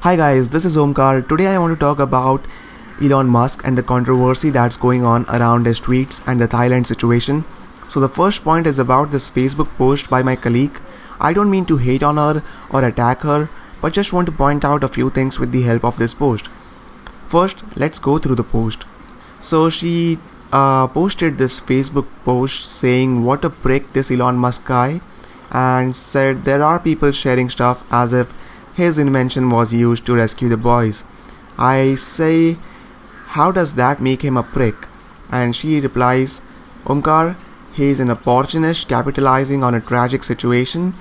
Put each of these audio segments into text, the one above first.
Hi guys, this is Omkar. Today I want to talk about Elon Musk and the controversy that's going on around his tweets and the Thailand situation. So the first point is about this Facebook post by my colleague. I don't mean to hate on her or attack her, but just want to point out a few things with the help of this post. First, let's go through the post. So she posted this Facebook post saying what a prick this Elon Musk guy, and said there are people sharing stuff as if his invention was used to rescue the boys. I say, how does that make him a prick? And she replies, Omkar, he is an opportunist capitalizing on a tragic situation.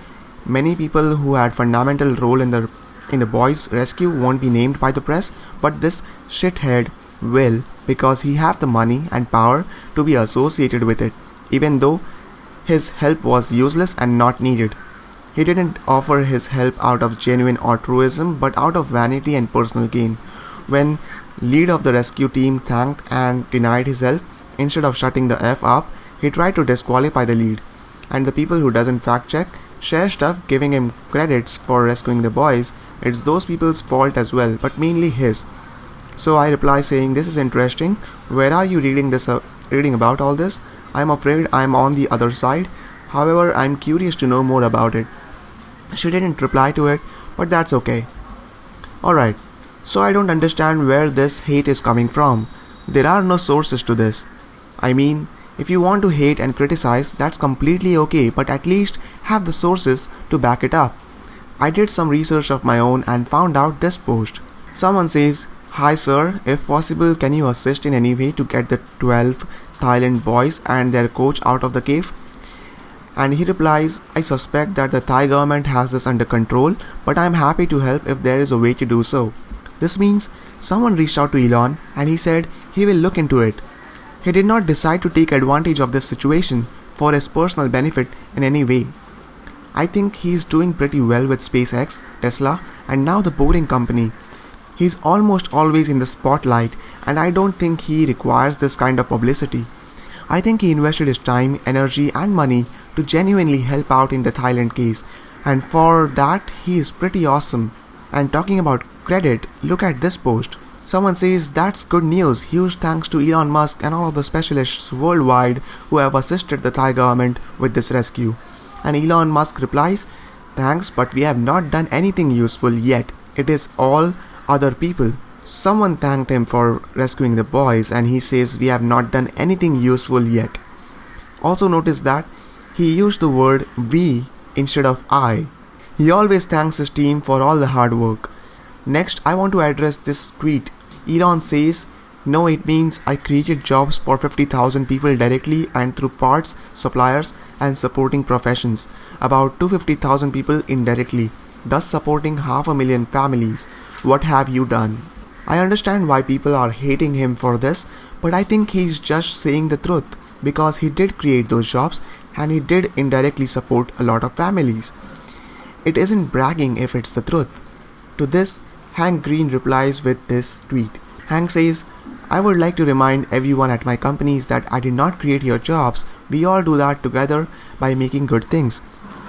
Many people who had fundamental role in the boys' rescue won't be named by the press, but this shithead will, because he have the money and power to be associated with it, even though his help was useless and not needed. He didn't offer his help out of genuine altruism but out of vanity and personal gain. When lead of the rescue team thanked and denied his help, instead of shutting the F up, he tried to disqualify the lead. And the people who doesn't fact check, share stuff giving him credits for rescuing the boys, it's those people's fault as well, but mainly his. So I reply saying, this is interesting. Where are you reading about all this? I'm afraid I'm on the other side. However, I'm curious to know more about it. She didn't reply to it, but that's okay. Alright, so I don't understand where this hate is coming from. There are no sources to this. I mean, if you want to hate and criticize, that's completely okay, but at least have the sources to back it up. I did some research of my own and found out this post. Someone says, hi sir, if possible can you assist in any way to get the 12 Thailand boys and their coach out of the cave? And he replies, I suspect that the Thai government has this under control, but I am happy to help if there is a way to do so. This means someone reached out to Elon and he said he will look into it. He did not decide to take advantage of this situation for his personal benefit in any way. I think he is doing pretty well with SpaceX, Tesla, and now the Boring Company. He's almost always in the spotlight, and I don't think he requires this kind of publicity. I think he invested his time, energy and money to genuinely help out in the Thailand case, and for that he is pretty awesome. And talking about credit, look at this post. Someone says that's good news, huge thanks to Elon Musk and all of the specialists worldwide who have assisted the Thai government with this rescue. And Elon Musk replies, thanks, but we have not done anything useful yet. It is all other people. Someone thanked him for rescuing the boys and he says we have not done anything useful yet. Also notice that he used the word we instead of I. He always thanks his team for all the hard work. Next, I want to address this tweet. Elon says, no, it means I created jobs for 50,000 people directly and through parts, suppliers and supporting professions. About 250,000 people indirectly, thus supporting 500,000 families. What have you done? I understand why people are hating him for this, but I think he's just saying the truth, because he did create those jobs and he did indirectly support a lot of families. It isn't bragging if it's the truth. To this, Hank Green replies with this tweet. Hank says, I would like to remind everyone at my companies that I did not create your jobs. We all do that together by making good things.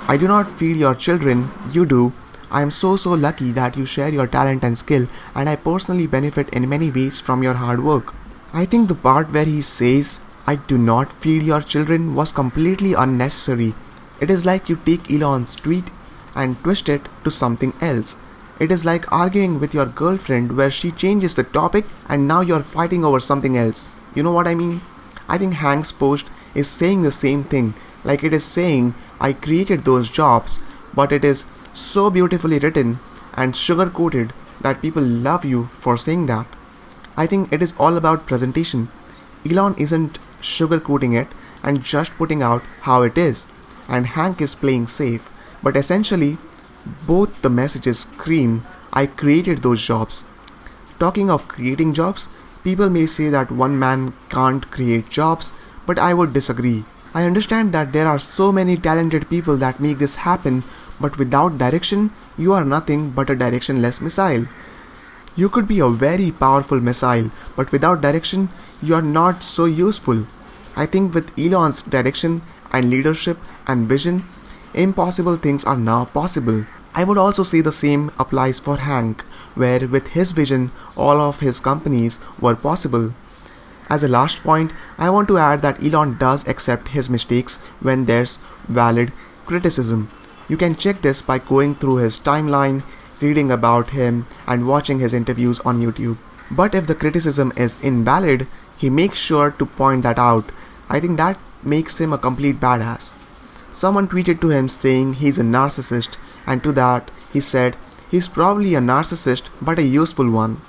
I do not feed your children, you do. I am so lucky that you share your talent and skill, and I personally benefit in many ways from your hard work. I think the part where he says, I do not feed your children was completely unnecessary. It is like you take Elon's tweet and twist it to something else. It is like arguing with your girlfriend where she changes the topic and now you're fighting over something else. You know what I mean? I think Hank's post is saying the same thing, like it is saying, I created those jobs, but it is so beautifully written and sugar-coated that people love you for saying that. I think it is all about presentation. Elon isn't sugar-coating it and just putting out how it is, and Hank is playing safe, but essentially both the messages scream, I created those jobs. Talking of creating jobs, people may say that one man can't create jobs, but I would disagree. I understand that there are so many talented people that make this happen, but without direction, you are nothing but a directionless missile. You could be a very powerful missile, but without direction, you are not so useful. I think with Elon's direction and leadership and vision, impossible things are now possible. I would also say the same applies for Hank. where with his vision all of his companies were possible. As a last point, I want to add that Elon does accept his mistakes when there's valid criticism. You can check this by going through his timeline, reading about him, and watching his interviews on YouTube. But if the criticism is invalid, he makes sure to point that out. I think that makes him a complete badass. Someone tweeted to him saying he's a narcissist, and to that he said he's probably a narcissist but a useful one.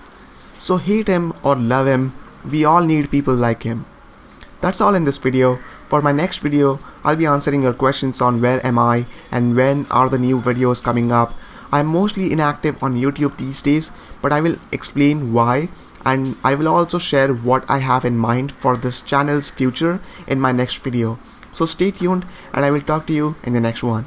So hate him or love him, we all need people like him. That's all in this video. For my next video, I'll be answering your questions on where am I and when are the new videos coming up. I'm mostly inactive on YouTube these days, but I will explain why, and I will also share what I have in mind for this channel's future in my next video. So stay tuned and I will talk to you in the next one.